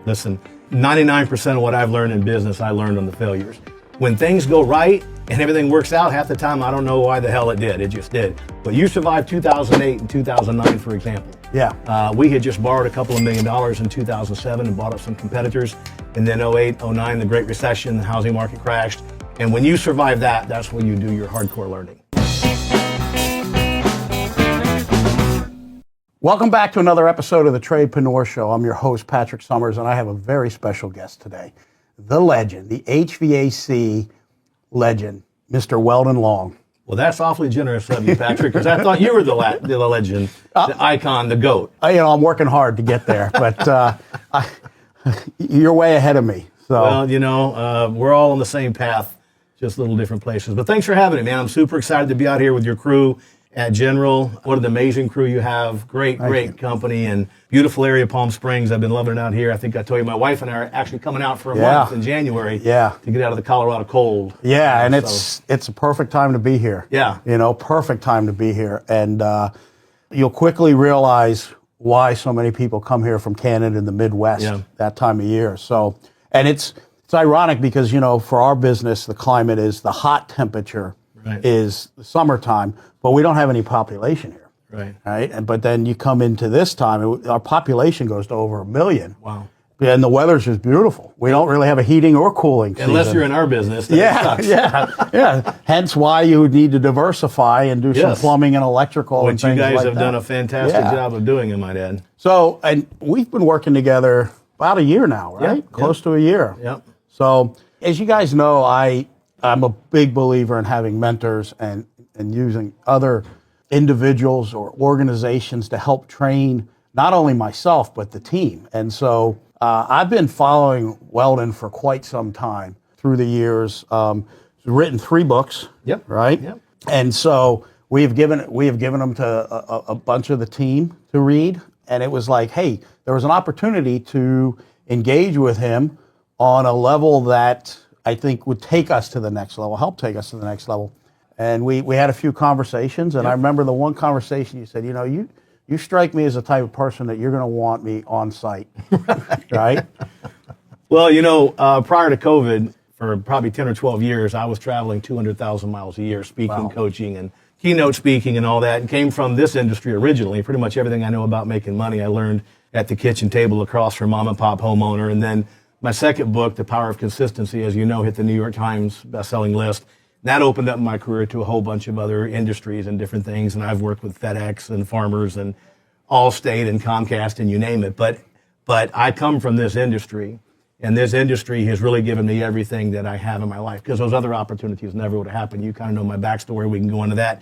Listen, 99% of what I've learned in business, I learned on the failures. When things go right and everything works out, half the time I don't know why the hell it did. It just did. But you survived 2008 and 2009, for example. Yeah. We had just borrowed a couple of $1 million in 2007 and bought up some competitors. And then 08, 09, the Great Recession, the housing market crashed. And when you survive that, that's when you do your hardcore learning. Welcome back to another episode of the Tradepreneur Show. I'm your host, Patrick Summers, and I have a very special guest today. The legend, the HVAC legend, Mr. Weldon Long. Well, that's awfully generous of you, Patrick, because I thought you were the legend, the icon, the GOAT. I'm working hard to get there, but you're way ahead of me. So. Well, we're all on the same path, just little different places. But thanks for having me, man. I'm super excited to be out here with your crew at General. What an amazing crew you have. Great company and beautiful area, Palm Springs. I've been loving it out here. I think I told you my wife and I are actually coming out for a month in January to get out of the Colorado cold. Yeah, and it's a perfect time to be here. Yeah. Perfect time to be here. And you'll quickly realize why so many people come here from Canada and the Midwest that time of year. So, and it's ironic because, for our business, the climate is the hot temperature is the summertime, but we don't have any population here. Right. But then you come into this time, our population goes to over 1 million. Wow. And the weather's just beautiful. We don't really have a heating or cooling season. Unless you're in our business, then it sucks. Yeah. Hence why you would need to diversify and do some plumbing and electrical and things like that. Which you guys have done a fantastic job of doing, I might add. So, and we've been working together about a year now, right? Close to a year. Yep. So, as you guys know, I'm a big believer in having mentors and using other individuals or organizations to help train not only myself, but the team. And so I've been following Weldon for quite some time through the years. He's written 3 books, right? Yep. And so we have given them to a bunch of the team to read. And it was like, hey, there was an opportunity to engage with him on a level that I think would take us to the next level, help take us to the next level. And we had a few conversations, and I remember the one conversation you said, you strike me as the type of person that you're going to want me on site, right? Well, prior to COVID, for probably 10 or 12 years, I was traveling 200,000 miles a year, speaking, coaching, and keynote speaking and all that, and came from this industry originally. Pretty much everything I know about making money, I learned at the kitchen table across from mom and pop homeowner. And then my second book, The Power of Consistency, as you know, hit the New York Times bestselling list. That opened up my career to a whole bunch of other industries and different things. And I've worked with FedEx and Farmers and Allstate and Comcast and you name it. But I come from this industry, and this industry has really given me everything that I have in my life, because those other opportunities never would have happened. You kind of know my backstory. We can go into that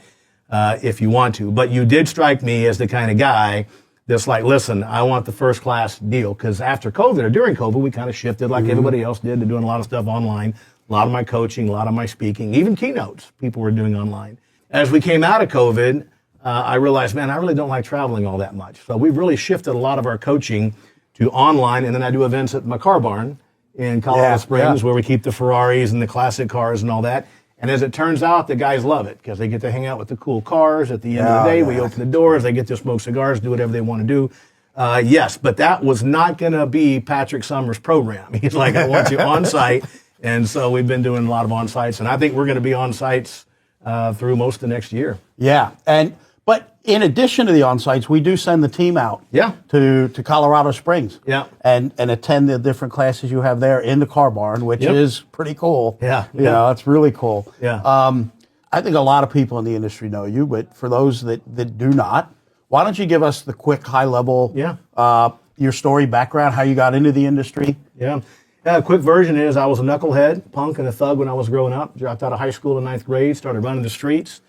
if you want to. But you did strike me as the kind of guy that's like, listen, I want the first class deal, because after COVID or during COVID, we kind of shifted like everybody else did to doing a lot of stuff online. A lot of my coaching, a lot of my speaking, even keynotes, people were doing online. As we came out of COVID, I realized, man, I really don't like traveling all that much. So we've really shifted a lot of our coaching to online, and then I do events at my car barn in Colorado Springs where we keep the Ferraris and the classic cars and all that. And as it turns out, the guys love it because they get to hang out with the cool cars. At the end of the day, we open the doors, they get to smoke cigars, do whatever they want to do. Yes, but that was not going to be Patrick Summers' program. He's like, I want you on site. And so we've been doing a lot of on-sites, and I think we're going to be on-sites through most of the next year. Yeah, but in addition to the on-sites, we do send the team out to Colorado Springs and attend the different classes you have there in the car barn, which is pretty cool. It's really cool. I think a lot of people in the industry know you, but for those that do not, why don't you give us the quick high-level, your story, background, how you got into the industry? A quick version is I was a knucklehead, punk, and a thug when I was growing up. Dropped out of high school in 9th grade, started running the streets.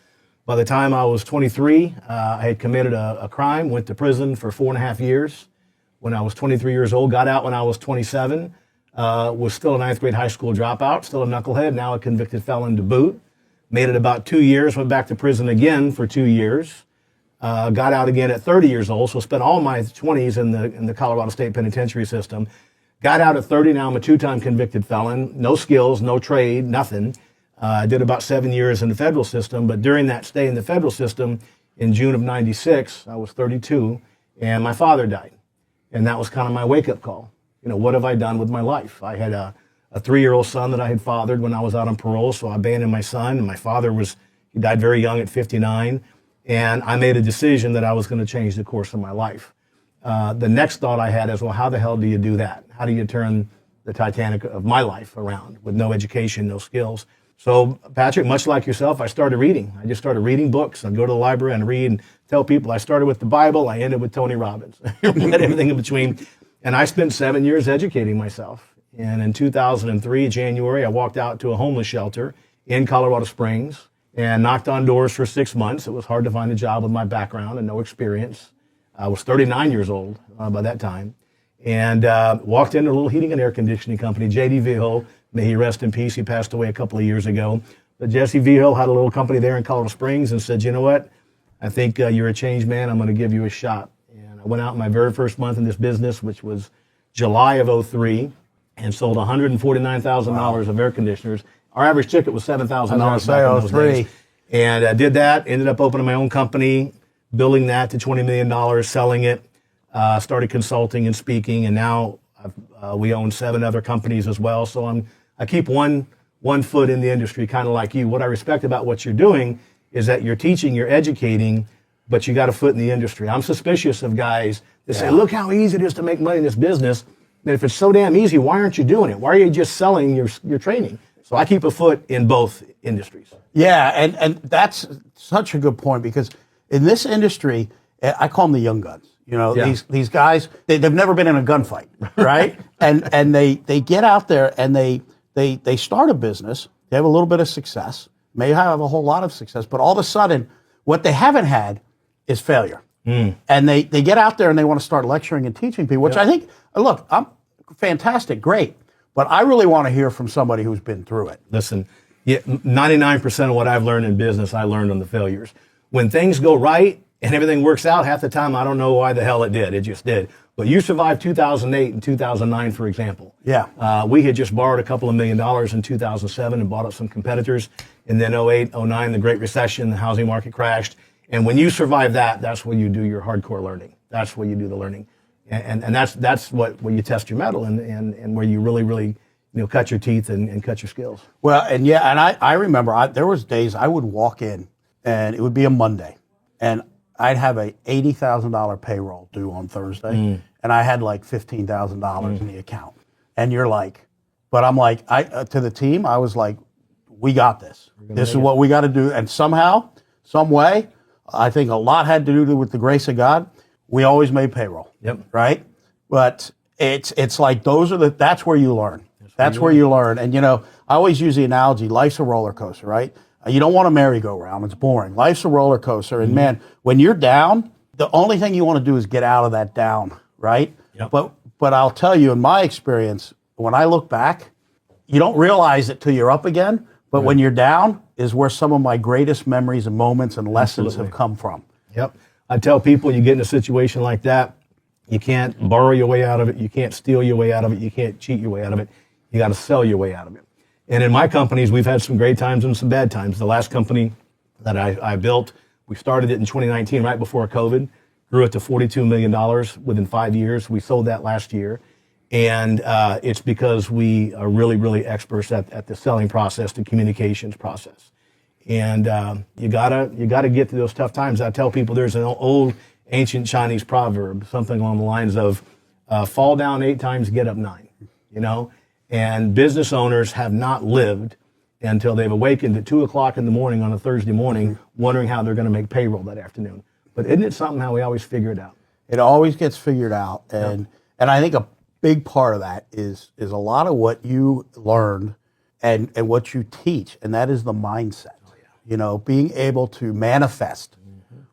By the time I was 23, I had committed a crime, went to prison for 4.5 years. When I was 23 years old, got out when I was 27, was still a 9th grade high school dropout, still a knucklehead, now a convicted felon to boot. Made it about 2 years, went back to prison again for 2 years. Got out again at 30 years old, so spent all my 20s in the Colorado State Penitentiary system. Got out at 30, now I'm a 2-time convicted felon, no skills, no trade, nothing. I did about 7 years in the federal system, but during that stay in the federal system, in June of 96, I was 32, and my father died. And that was kind of my wake-up call. what have I done with my life? I had a 3-year-old son that I had fathered when I was out on parole, so I abandoned my son. And my father he died very young at 59, and I made a decision that I was going to change the course of my life. The next thought I had is, well, how the hell do you do that? How do you turn the Titanic of my life around with no education, no skills? So, Patrick, much like yourself, I started reading. I just started reading books. I'd go to the library and read and tell people. I started with the Bible. I ended with Tony Robbins. Read everything in between. And I spent 7 years educating myself. And in 2003, January, I walked out to a homeless shelter in Colorado Springs and knocked on doors for 6 months. It was hard to find a job with my background and no experience. I was 39 years old by that time. And walked into a little heating and air conditioning company, J.D. Vigil. May he rest in peace. He passed away a couple of years ago. But Jesse Vigil had a little company there in Colorado Springs and said, you know what? I think you're a changed man. I'm going to give you a shot. And I went out my very first month in this business, which was July of '03, and sold $149,000 of air conditioners. Our average ticket was $7,000 back in those days. And I did that, ended up opening my own company, building that to $20 million, selling it, started consulting and speaking, and now we own 7 other companies as well. So I keep one foot in the industry, kind of like you. What I respect about what you're doing is that you're teaching, you're educating, but you got a foot in the industry. I'm suspicious of guys that say, look how easy it is to make money in this business. And if it's so damn easy, why aren't you doing it? Why are you just selling your training? So I keep a foot in both industries. Yeah, and that's such a good point, because in this industry, I call them the young guns. These guys, they've never been in a gunfight, right? and they get out there and they start a business. They have a little bit of success, may have a whole lot of success, but all of a sudden, what they haven't had is failure. And they get out there and they want to start lecturing and teaching people, which I think, look, I'm fantastic, great, but I really want to hear from somebody who's been through it. Listen, 99% of what I've learned in business, I learned on the failures. When things go right and everything works out, half the time I don't know why the hell it did. It just did. But you survived 2008 and 2009, for example. Yeah. We had just borrowed a couple of $1 million in 2007 and bought up some competitors. And then 08, 09, the Great Recession, the housing market crashed. And when you survive that, that's where you do your hardcore learning. That's where you do the learning. And that's where you test your mettle and where you really cut your teeth and cut your skills. Well, and I remember there was days I would walk in and it would be a Monday and I'd have a $80,000 payroll due on Thursday and I had like $15,000 in the account. And you're like, but I'm like, to the team, I was like, we got this. This is what we got to do. And somehow, some way, I think a lot had to do with the grace of God. We always made payroll. Yep. Right? But it's like that's where you learn. That's where you learn. And I always use the analogy, life's a roller coaster, right? You don't want a merry-go-round. It's boring. Life's a roller coaster. And man, when you're down, the only thing you want to do is get out of that down, right? Yep. But I'll tell you, in my experience, when I look back, you don't realize it till you're up again. But when you're down is where some of my greatest memories and moments and lessons have come from. Yep. I tell people, you get in a situation like that, you can't borrow your way out of it. You can't steal your way out of it. You can't cheat your way out of it. You got to sell your way out of it. And in my companies, we've had some great times and some bad times. The last company that I built, we started it in 2019, right before COVID, grew it to $42 million within 5 years. We sold that last year. And it's because we are really experts at the selling process, the communications process. And you gotta get to those tough times. I tell people there's an old ancient Chinese proverb, something along the lines of fall down 8 times, get up 9, And business owners have not lived until they've awakened at 2 o'clock in the morning on a Thursday morning, wondering how they're going to make payroll that afternoon. But isn't it something how we always figure it out? It always gets figured out. And I think a big part of that is a lot of what you learned and what you teach, and that is the mindset. Being able to manifest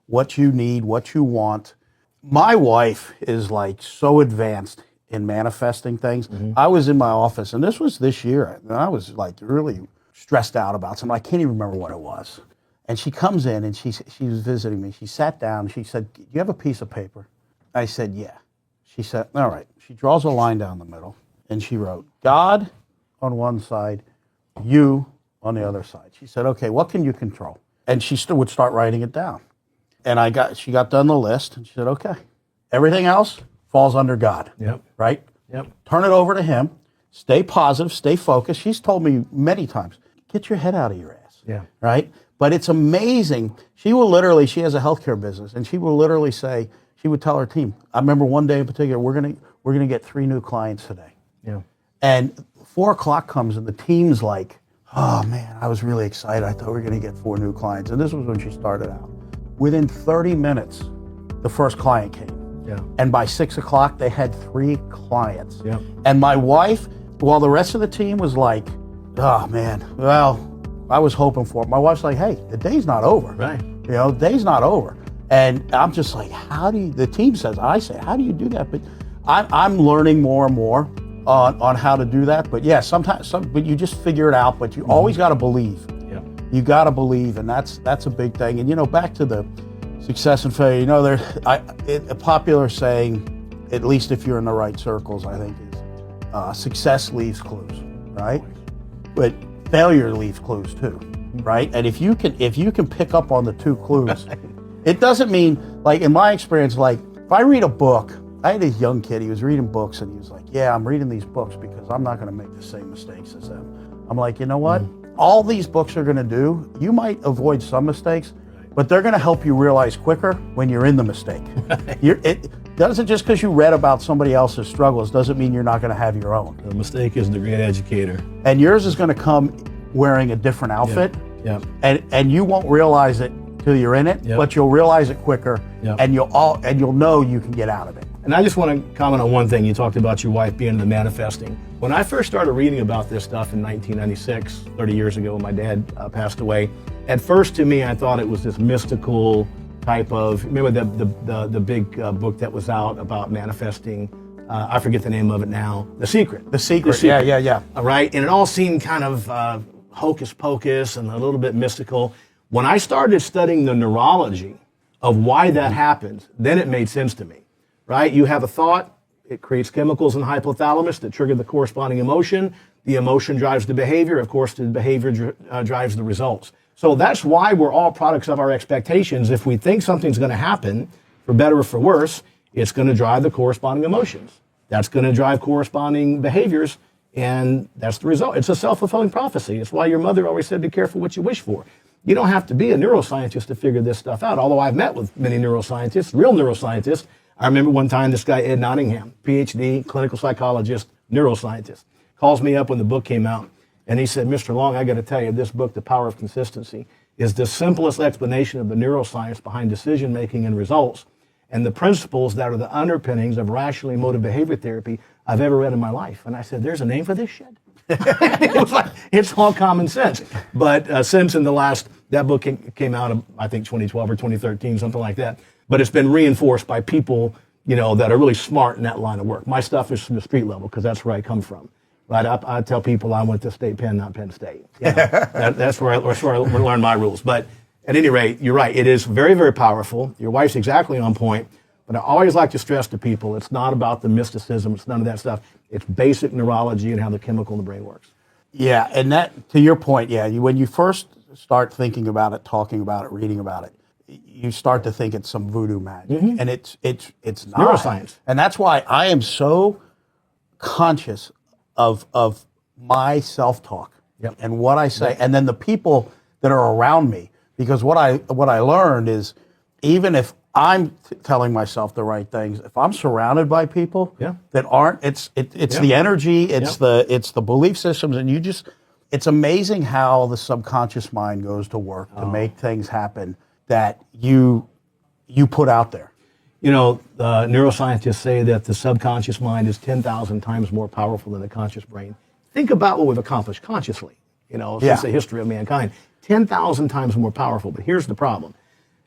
what you need, what you want. My wife is like so advanced in manifesting things. I was in my office, and this was this year, and I was like really stressed out about something. I can't even remember what it was. And she comes in, and she was visiting me. She sat down, and she said, "Do you have a piece of paper?" I said, "Yeah." She said, "All right." She draws a line down the middle, and she wrote, "God on one side, you on the other side." She said, "Okay, what can you control?" And she still would start writing it down. And she got done the list, and she said, "Okay, everything else falls under God." Yep. Right? Yep. Turn it over to him. Stay positive, stay focused. She's told me many times, get your head out of your ass. Yeah. Right? But it's amazing. She has a healthcare business, and she will literally say, she would tell her team, I remember one day in particular, we're gonna get 3 new clients today. Yeah. And 4 o'clock comes and the team's like, oh man, I was really excited. I thought we were gonna get 4 new clients. And this was when she started out. Within 30 minutes, the first client came. Yeah. And by 6 o'clock, they had 3 clients. Yeah. And my wife, while the rest of the team was like, oh man, well, I was hoping for it. My wife's like, hey, the day's not over. Right. The day's not over. And I'm just like, the team says, I say, how do you do that? But I'm learning more and more on how to do that. But yeah, but you just figure it out, but you always got to believe. Yeah. You got to believe, and that's a big thing. And back to the success and failure, there's a popular saying, at least if you're in the right circles, I think is success leaves clues, right? But failure leaves clues too, right? And if you can pick up on the 2 clues, it doesn't mean, like in my experience, like if I read a book, I had this young kid, he was reading books and he was like, yeah, I'm reading these books because I'm not going to make the same mistakes as them. I'm like, you know what? All these books are going to do, you might avoid some mistakes, but they're going to help you realize quicker when you're in the mistake. It doesn't just because you read about somebody else's struggles doesn't mean you're not going to have your own. The mistake is the great educator. And yours is going to come wearing a different outfit. Yeah. And you won't realize it till you're in it, but you'll realize it quicker, and you'll know you can get out of it. And I just want to comment on one thing. You talked about your wife being in the manifesting. When I first started reading about this stuff in 1996, 30 years ago, when my dad passed away, at first to me, I thought it was this mystical type of, remember the big book that was out about manifesting, I forget the name of it now, The Secret. The Secret. Yeah. All right, and it all seemed kind of hocus pocus and a little bit mystical. When I started studying the neurology of why that happens, then it made sense to me, right? You have a thought, it creates chemicals in the hypothalamus that trigger the corresponding emotion. The emotion drives the behavior. Of course, the behavior drives the results. So that's why we're all products of our expectations. If we think something's going to happen, for better or for worse, it's going to drive the corresponding emotions. That's going to drive corresponding behaviors, and that's the result. It's a self-fulfilling prophecy. It's why your mother always said, be careful what you wish for. You don't have to be a neuroscientist to figure this stuff out, although I've met with many neuroscientists, real neuroscientists. I remember one time this guy, Ed Nottingham, PhD, clinical psychologist, neuroscientist, calls me up when the book came out, and he said, Mr. Long, I got to tell you, this book, The Power of Consistency, is the simplest explanation of the neuroscience behind decision-making and results, and the principles that are the underpinnings of rational emotive behavior therapy I've ever read in my life. And I said, there's a name for this shit? It was like, it's all common sense. But since that book came out, I think 2012 or 2013, something like that. But it's been reinforced by people, that are really smart in that line of work. My stuff is from the street level because that's where I come from. Right? I tell people I went to State Penn, not Penn State. That's where I learned my rules. But at any rate, you're right. It is very, very powerful. Your wife's exactly on point. But I always like to stress to people, it's not about the mysticism. It's none of that stuff. It's basic neurology and how the chemical in the brain works. Yeah, and that, to your point, when you first start thinking about it, talking about it, reading about it, you start to think it's some voodoo magic, and it's not. Neuroscience. And that's why I am so conscious of my self-talk and what I say, and then the people that are around me. Because what I learned is, even if I'm telling myself the right things, if I'm surrounded by people that aren't, it's the energy, it's the belief systems, and it's amazing how the subconscious mind goes to work to make things happen that you put out there. Neuroscientists say that the subconscious mind is 10,000 times more powerful than the conscious brain. Think about what we've accomplished consciously, since the history of mankind. 10,000 times more powerful. But here's the problem.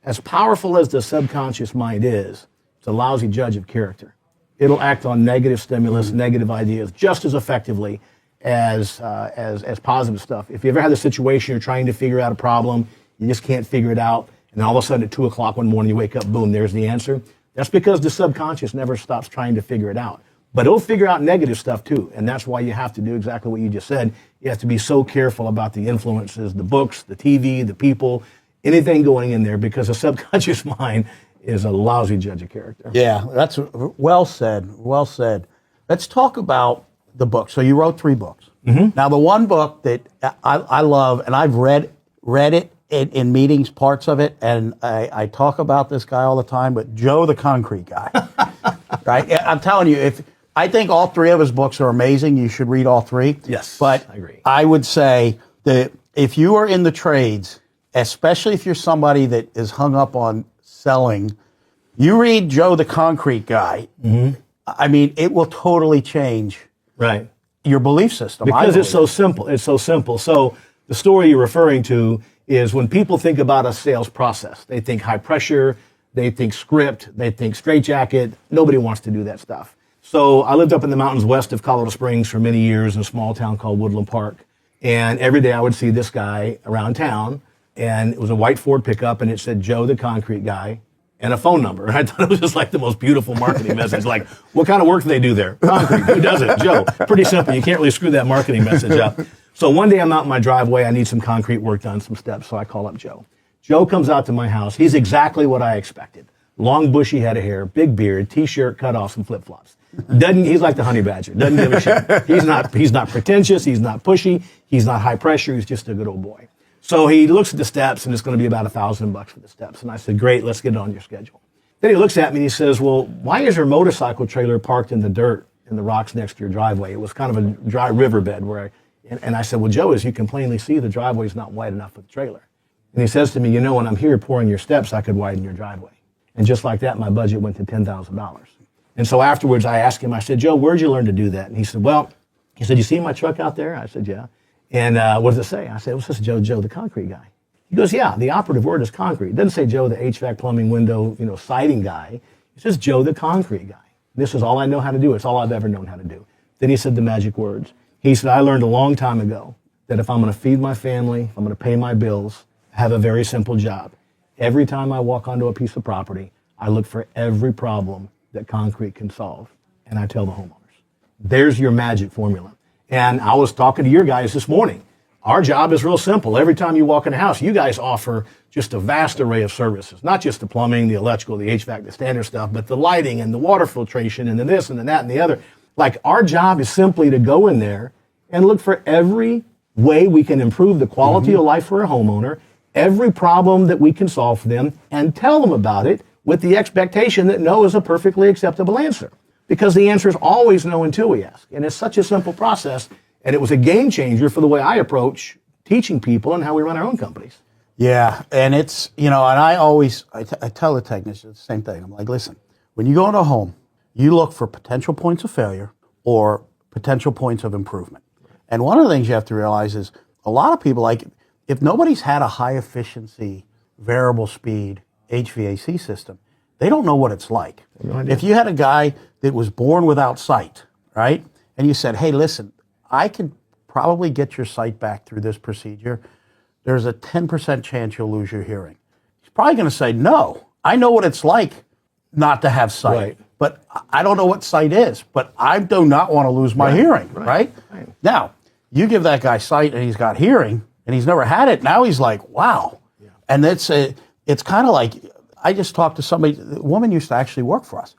As powerful as the subconscious mind is, it's a lousy judge of character. It'll act on negative stimulus, negative ideas, just as effectively as positive stuff. If you ever had a situation you're trying to figure out a problem, you just can't figure it out, and all of a sudden at 2 o'clock one morning you wake up, boom, there's the answer. That's because the subconscious never stops trying to figure it out. But it'll figure out negative stuff too, and that's why you have to do exactly what you just said. You have to be so careful about the influences, the books, the TV, the people, anything going in there, because the subconscious mind is a lousy judge of character. Yeah, that's well said. Well said. let's talk about the book. So you wrote 3 books. Now, the one book that I love, and I've read it in meetings, parts of it, and I talk about this guy all the time, but Joe the Concrete Guy, right? I'm telling you, I think all 3 of his books are amazing. You should read all 3. Yes, but I agree. I would say that if you are in the trades, especially if you're somebody that is hung up on selling, you read Joe the Concrete Guy. I mean, it will totally change your belief system. Because it's so simple. It's so simple. So the story you're referring to is when people think about a sales process, they think high pressure, they think script, they think straitjacket. Nobody wants to do that stuff. So I lived up in the mountains west of Colorado Springs for many years in a small town called Woodland Park. And every day I would see this guy around town, and it was a white Ford pickup, and it said Joe the Concrete Guy and a phone number. And I thought it was just like the most beautiful marketing message. Like, what kind of work do they do there? Concrete. Who does it? Joe. Pretty simple. You can't really screw that marketing message up. So one day I'm out in my driveway. I need some concrete work done, some steps. So I call up Joe. Joe comes out to my house. He's exactly what I expected. Long, bushy head of hair, big beard, T-shirt, cut off, some flip-flops. He's like the honey badger. Doesn't give a shit. He's not pretentious. He's not pushy. He's not high pressure. He's just a good old boy. So he looks at the steps, and it's going to be about $1,000 for the steps. And I said, great, let's get it on your schedule. Then he looks at me and he says, well, why is your motorcycle trailer parked in the dirt in the rocks next to your driveway? It was kind of a dry riverbed and I said, well, Joe, as you can plainly see, the driveway's not wide enough for the trailer. And he says to me, you know, when I'm here pouring your steps, I could widen your driveway. And just like that, my budget went to $10,000. And so afterwards, I asked him, I said, Joe, where'd you learn to do that? And he said, you see my truck out there? I said, yeah. And what does it say? I said, well, it says Joe the Concrete Guy. He goes, yeah, the operative word is concrete. It doesn't say Joe the HVAC plumbing window, siding guy. It says Joe the Concrete Guy. This is all I know how to do. It's all I've ever known how to do. Then he said the magic words. He said, I learned a long time ago that if I'm going to feed my family, if I'm going to pay my bills, I have a very simple job. Every time I walk onto a piece of property, I look for every problem that concrete can solve, and I tell the homeowners. There's your magic formula. And I was talking to your guys this morning. Our job is real simple. Every time you walk in a house, you guys offer just a vast array of services, not just the plumbing, the electrical, the HVAC, the standard stuff, but the lighting and the water filtration and the this and the that and the other. Like, our job is simply to go in there and look for every way we can improve the quality of life for a homeowner, every problem that we can solve for them, and tell them about it with the expectation that no is a perfectly acceptable answer. Because the answer is always no until we ask. And it's such a simple process. And it was a game changer for the way I approach teaching people and how we run our own companies. Yeah. And it's, and I tell the technicians the same thing. I'm like, listen, when you go into a home, you look for potential points of failure or potential points of improvement. And one of the things you have to realize is a lot of people, like, if nobody's had a high efficiency, variable speed HVAC system, they don't know what it's like. No idea. If you had a guy that was born without sight, right? And you said, hey, listen, I can probably get your sight back through this procedure. There's a 10% chance you'll lose your hearing. He's probably going to say, no, I know what it's like not to have sight. Right. But I don't know what sight is, but I do not want to lose my hearing, right? Now, you give that guy sight and he's got hearing and he's never had it. Now he's like, wow. Yeah. And it's kind of like, I just talked to somebody, a woman used to actually work for us.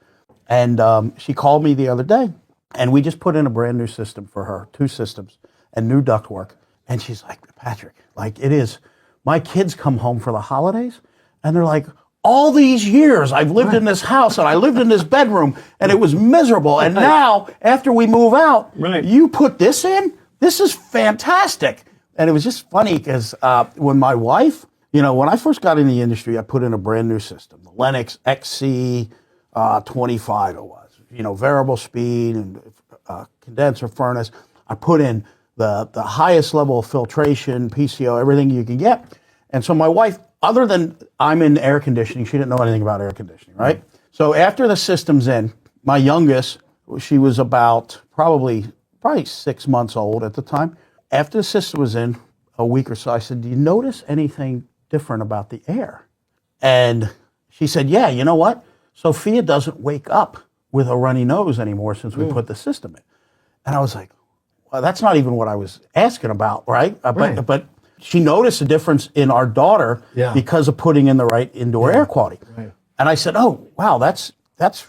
And she called me the other day, and we just put in a brand new system for her, 2 systems, and new ductwork. And she's like, Patrick, like, it is, my kids come home for the holidays, and they're like, all these years I've lived in this house, and I lived in this bedroom, and it was miserable. And now, after we move out, you put this in? This is fantastic. And it was just funny because when my wife, when I first got in the industry, I put in a brand new system, the Lennox XC 25 it was, variable speed and condenser furnace. I put in the highest level of filtration, PCO, everything you can get. And so my wife, other than I'm in air conditioning, she didn't know anything about air conditioning, right? So after the system's in, my youngest, she was about probably 6 months old at the time. After the system was in, a week or so, I said, do you notice anything different about the air? And she said, yeah, you know what? Sophia doesn't wake up with a runny nose anymore since we put the system in. And I was like, well, that's not even what I was asking about, right? But she noticed a difference in our daughter because of putting in the right indoor air quality. Right. And I said, oh, wow, that's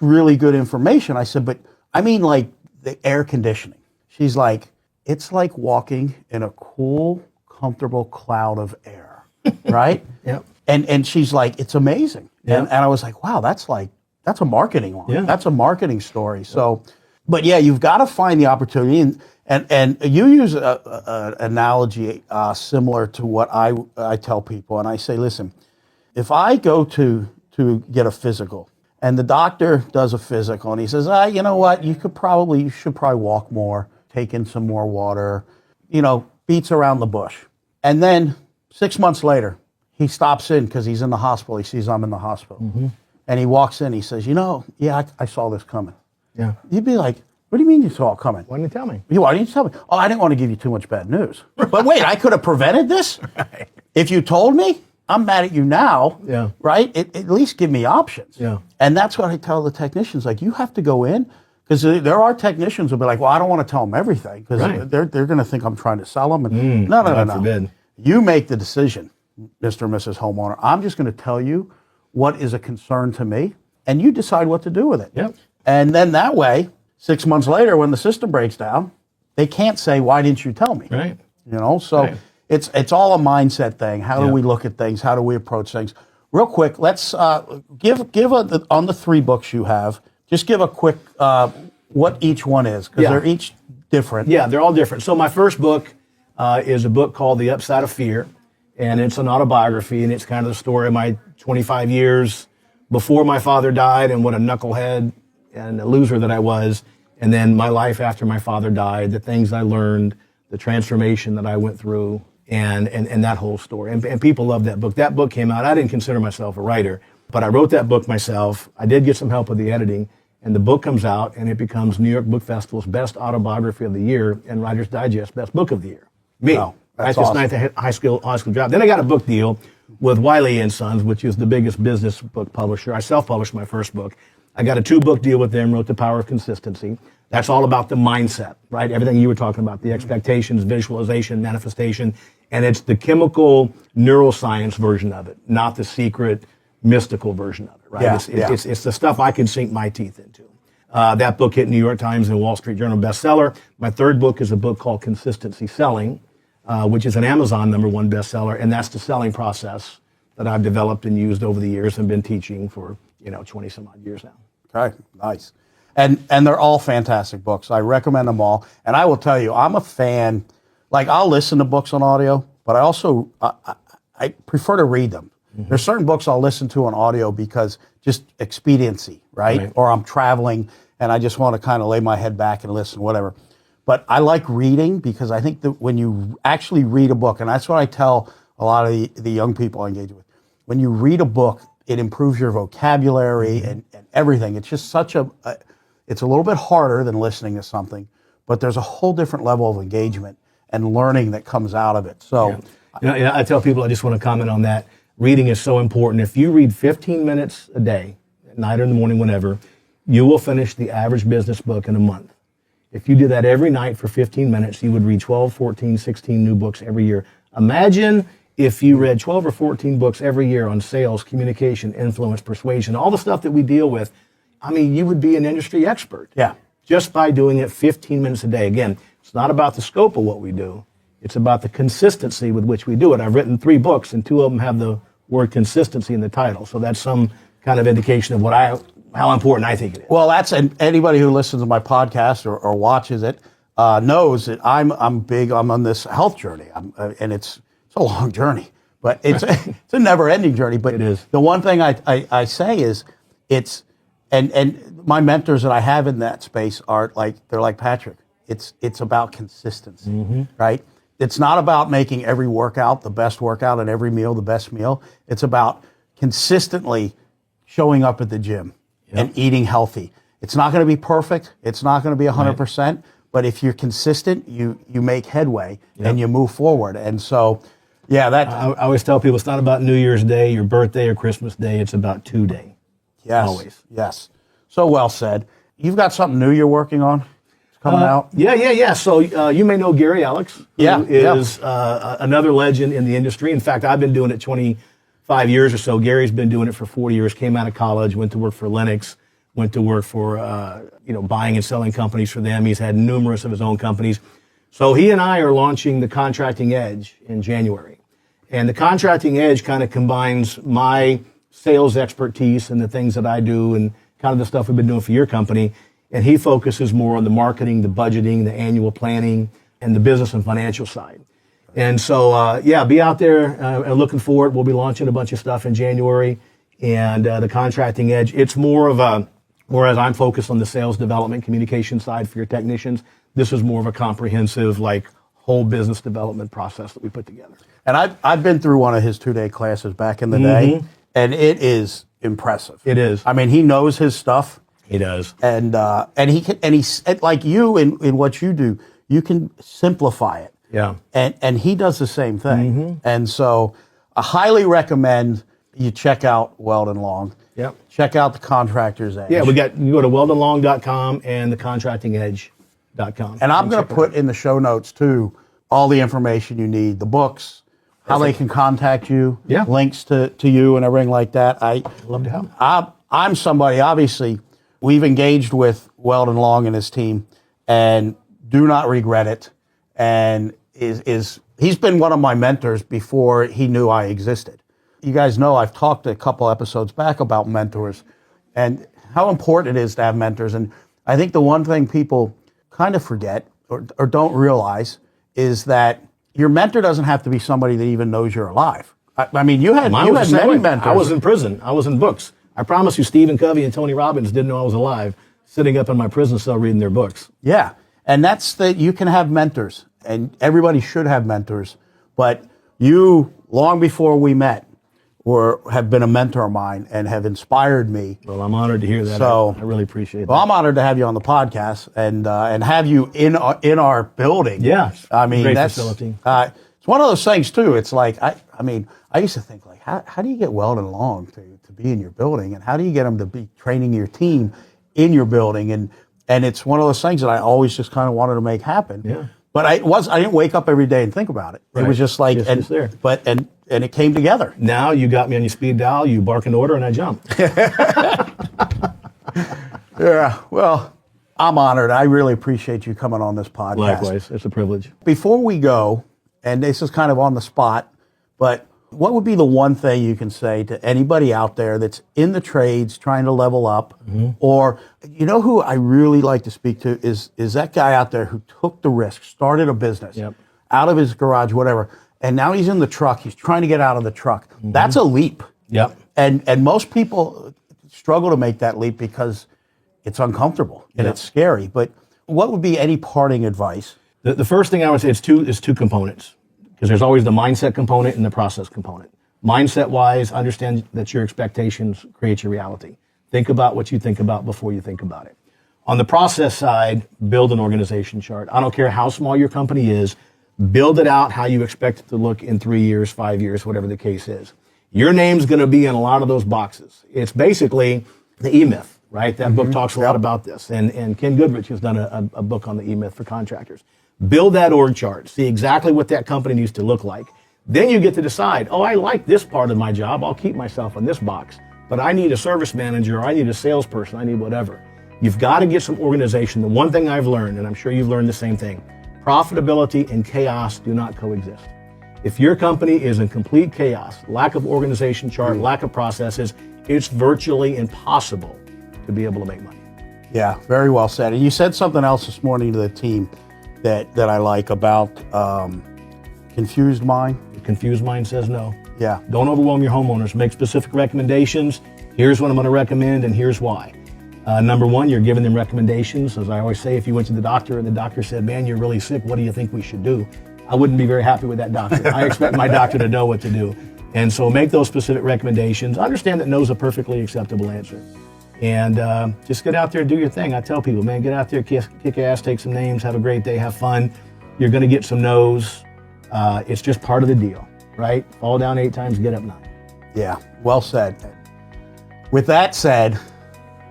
really good information. I said, but I mean, like, the air conditioning. She's like, it's like walking in a cool, comfortable cloud of air, right? Yep. And she's like, it's amazing. Yep. And I was like, wow, that's a marketing line. Yeah. That's a marketing story. So, but yeah, you've got to find the opportunity. And you use an analogy similar to what I tell people. And I say, listen, if I go to get a physical and the doctor does a physical and he says, you know what, you should probably walk more, take in some more water, beats around the bush. And then 6 months later, he stops in because he's in the hospital. He sees I'm in the hospital. Mm-hmm. And he walks in, he says, I saw this coming. Yeah. You'd be like, what do you mean you saw it coming? Why didn't you tell me? Why didn't you tell me? Oh, I didn't want to give you too much bad news. But wait, I could have prevented this? Right. If you told me, I'm mad at you now, Yeah. right? At least give me options. Yeah. And that's what I tell the technicians. Like, you have to go in, because there are technicians who will be like, well, I don't want to tell them everything, because Right. they're going to think I'm trying to sell them. And no. God forbid. You make the decision, Mr. and Mrs. Homeowner. I'm just going to tell you what is a concern to me, and you decide what to do with it. Yep. And then that way, 6 months later, when the system breaks down, they can't say, why didn't you tell me? Right. So Right. it's all a mindset thing. How do Yeah. we look at things? How do we approach things? Real quick, let's give on the 3 books you have, just give a quick what each one is, because they're each different. Yeah, they're all different. So my first book is a book called The Upside of Fear, and it's an autobiography, and it's kind of the story of my 25 years before my father died and what a knucklehead and a loser that I was, and then my life after my father died, the things I learned, the transformation that I went through, and that whole story. And people love that book. That book came out. I didn't consider myself a writer, but I wrote that book myself. I did get some help with the editing, and the book comes out, and it becomes New York Book Festival's Best Autobiography of the Year and Writer's Digest Best Book of the Year. Me. Wow, that's This awesome. ninth high school job. Then I got a book deal with Wiley & Sons, which is the biggest business book publisher. I self-published my first book. I got a 2-book deal with them, wrote The Power of Consistency. That's all about the mindset, right? Everything you were talking about, the expectations, visualization, manifestation, and it's the chemical neuroscience version of it, not the secret mystical version of it, right? Yeah, It's the stuff I can sink my teeth into. That book hit New York Times and Wall Street Journal bestseller. My 3rd book is a book called Consistency Selling, which is an Amazon #1 bestseller, and that's the selling process that I've developed and used over the years and been teaching for 20 some odd years now. Okay, nice. And they're all fantastic books. I recommend them all. And I will tell you, I'm a fan. Like, I'll listen to books on audio, but I also I prefer to read them. Mm-hmm. There's certain books I'll listen to on audio because just expediency, right? Or I'm traveling and I just want to kind of lay my head back and listen, whatever. But I like reading because I think that when you actually read a book, and that's what I tell a lot of the young people I engage with, when you read a book, it improves your vocabulary and everything. It's just it's a little bit harder than listening to something, but there's a whole different level of engagement and learning that comes out of it. So, I tell people, I just want to comment on that. Reading is so important. If you read 15 minutes a day, at night or in the morning, whenever, you will finish the average business book in a month. If you did that every night for 15 minutes, you would read 12, 14, 16 new books every year. Imagine if you read 12 or 14 books every year on sales, communication, influence, persuasion, all the stuff that we deal with. I mean, you would be an industry expert. Yeah. Just by doing it 15 minutes a day. Again, it's not about the scope of what we do. It's about the consistency with which we do it. I've written 3 books, and 2 of them have the word consistency in the title. So that's some kind of indication of how important I think it is. Well, and anybody who listens to my podcast or watches it knows that I'm big. I'm on this health journey, and it's a long journey, but it's a never-ending journey. But it is. The one thing I say is and my mentors that I have in that space they're like Patrick. It's about consistency, right? It's not about making every workout the best workout and every meal the best meal. It's about consistently showing up at the gym and eating healthy. It's not going to be perfect. It's not going to be 100%. But if you're consistent, you make headway and you move forward. And so, I always tell people it's not about New Year's Day, your birthday, or Christmas Day. It's about today. Yes. Always. Yes. So well said. You've got something new you're working on? It's coming out? Yeah. So you may know Gary Alex, who is another legend in the industry. In fact, I've been doing it 25 years or so. Gary's been doing it for 40 years, came out of college, went to work for Lennox, went to work for, buying and selling companies for them. He's had numerous of his own companies. So he and I are launching the Contracting Edge in January. And the Contracting Edge kind of combines my sales expertise and the things that I do and kind of the stuff we've been doing for your company. And he focuses more on the marketing, the budgeting, the annual planning, and the business and financial side. And so, be out there and looking forward. We'll be launching a bunch of stuff in January. And the Contracting Edge, it's more of a, whereas I'm focused on the sales development communication side for your technicians, this is more of a comprehensive, like, whole business development process that we put together. And I've been through one of his 2-day classes back in the day, and it is impressive. It is. I mean, he knows his stuff. He does. And he's like you in what you do, you can simplify it. Yeah. And he does the same thing. And so I highly recommend you check out Weldon Long. Yep. Check out the Contractor's Edge. Yeah, you go to weldonlong.com and thecontractingedge.com. And I'm going to put in the show notes too all the information you need, the books, how they can contact you, links to you and everything like that. I love to help. I'm somebody, obviously, we've engaged with Weldon Long and his team and do not regret it. And he's been one of my mentors before he knew I existed. You guys know I've talked a couple episodes back about mentors and how important it is to have mentors. And I think the one thing people kind of forget or don't realize is that your mentor doesn't have to be somebody that even knows you're alive. I mean, you had many mentors. I was in prison. I was in books. I promise you, Stephen Covey and Tony Robbins didn't know I was alive, sitting up in my prison cell reading their books. Yeah, and that's you can have mentors, and everybody should have mentors. But you, long before we met, have been a mentor of mine and have inspired me. Well, I'm honored to hear that. So I really appreciate that. Well, I'm honored to have you on the podcast and have you in our building. Yeah, I mean, great that's facility. It's one of those things too. It's like I used to think like, how do you get Weldon Long to be in your building, and how do you get him to be training your team in your building? And it's one of those things that I always just kind of wanted to make happen. Yeah. But I didn't wake up every day and think about it. Right. It was just like, it's there. But it came together. Now you got me on your speed dial. You bark an order, and I jump. Yeah. Well, I'm honored. I really appreciate you coming on this podcast. Likewise, it's a privilege. Before we go, and this is kind of on the spot, but what would be the one thing you can say to anybody out there that's in the trades trying to level up? Or, you know who I really like to speak to is that guy out there who took the risk, started a business out of his garage, whatever, and now he's in the truck. He's trying to get out of the truck. That's a leap. Yep. And most people struggle to make that leap because it's uncomfortable and it's scary. But what would be any parting advice? The first thing I would say is two components. Because there's always the mindset component and the process component. Mindset-wise, understand that your expectations create your reality. Think about what you think about before you think about it. On the process side, build an organization chart. I don't care how small your company is, build it out how you expect it to look in 3 years, 5 years, whatever the case is. Your name's going to be in a lot of those boxes. It's basically the E-Myth, right? That book talks a lot about this. And Ken Goodrich has done a book on the E-Myth for contractors. Build that org chart. See exactly what that company needs to look like. Then you get to decide, I like this part of my job. I'll keep myself in this box. But I need a service manager, or I need a salesperson, I need whatever. You've got to get some organization. The one thing I've learned, and I'm sure you've learned the same thing, profitability and chaos do not coexist. If your company is in complete chaos, lack of organization chart, lack of processes, it's virtually impossible to be able to make money. Yeah, very well said. And you said something else this morning to the team that I like about confused mind. The confused mind says no. Yeah. Don't overwhelm your homeowners. Make specific recommendations. Here's what I'm going to recommend, and here's why. Number one, you're giving them recommendations. As I always say, if you went to the doctor and the doctor said, man, you're really sick, what do you think we should do? I wouldn't be very happy with that doctor. I expect my doctor to know what to do. And so make those specific recommendations. Understand that no is a perfectly acceptable answer. And just get out there and do your thing. I tell people, man, get out there, kick ass, take some names, have a great day, have fun. You're going to get some no's. It's just part of the deal, right? Fall down 8 times, get up 9. Yeah, well said. With that said,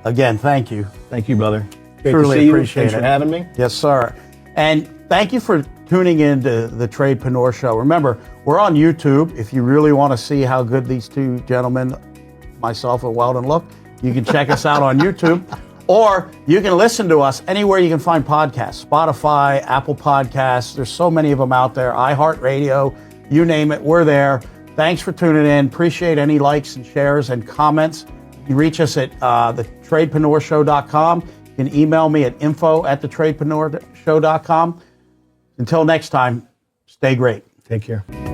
again, thank you. Thank you, brother. Great Truly to see appreciate you. Thanks for having me. Yes, sir. And thank you for tuning in to the Tradepreneur Show. Remember, we're on YouTube. If you really want to see how good these two gentlemen, myself and Weldon, look, You can check us out on YouTube, or you can listen to us anywhere you can find podcasts. Spotify, Apple Podcasts. There's so many of them out there. iHeartRadio, you name it, we're there. Thanks for tuning in. Appreciate any likes and shares and comments. You can reach us at thetradepreneurshow.com. You can email me at info@thetradepreneurshow.com. Until next time, stay great. Take care.